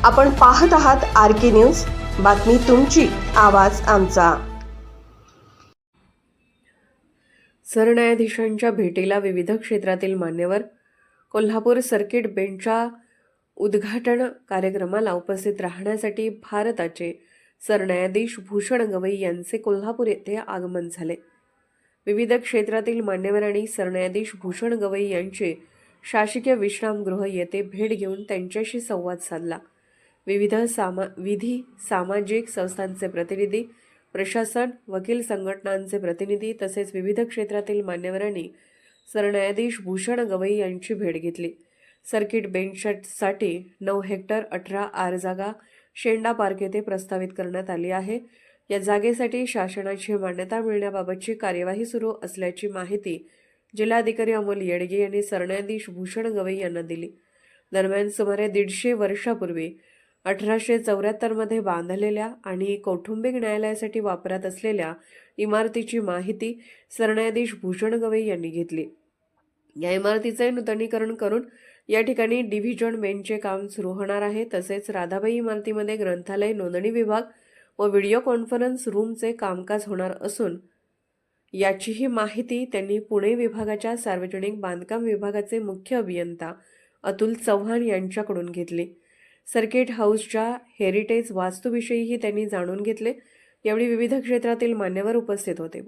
आपण पाहत आहात RK न्यूज, बातमी तुमची, आवाज आमचा। सरन्यायाधीशांच्या भेटीला विविध क्षेत्रातील मान्यवर। कोल्हापूर सर्किट बेंचच्या उद्घाटन कार्यक्रमाला उपस्थित राहण्यासाठी भारताचे सरन्यायाधीश भूषण गवई यांचे कोल्हापूर येथे आगमन झाले। विविध क्षेत्रातील मान्यवरांनी सरन्यायाधीश भूषण गवई यांचे शासकीय विश्रामगृह येथे भेट घेऊन त्यांच्याशी संवाद साधला। विविध विधी सामाजिक संस्थांचे प्रतिनिधी, प्रशासन, वकील संघटनांचे प्रतिनिधी तसेच विविध क्षेत्रातील मान्यवरांनी सरन्यायाधीश भूषण गवई यांची भेट घेतली। सर्किट बेंचसाठी 9 हेक्टर 18 आर जागा शेंडा पार्क येथे प्रस्तावित करण्यात आली आहे। या जागेसाठी शासनाची मान्यता मिळण्याबाबतची कार्यवाही सुरू असल्याची माहिती जिल्हाधिकारी अमोल येडगे यांनी सरन्यायाधीश भूषण गवई यांना दिली। दरम्यान सुमारे 150 वर्षापूर्वी 1874 मध्ये बांधलेल्या आणि कौटुंबिक न्यायालयासाठी वापरात असलेल्या इमारतीची माहिती सरन्यायाधीश भूषण गवई यांनी घेतली। या इमारतीचे नूतनीकरण करून या ठिकाणी डिव्हिजन बेंचचे काम सुरू होणार आहे। तसेच राधाबाई इमारतीमध्ये ग्रंथालय, नोंदणी विभाग व व्हिडिओ कॉन्फरन्स रूमचे कामकाज होणार असून याचीही माहिती त्यांनी पुणे विभागाच्या सार्वजनिक बांधकाम विभागाचे मुख्य अभियंता अतुल चव्हाण यांच्याकडून घेतली। सर्किट हाऊसच्या हेरिटेज वास्तूविषयीही त्यांनी जाणून घेतले। यावेळी विविध क्षेत्रातील मान्यवर उपस्थित होते।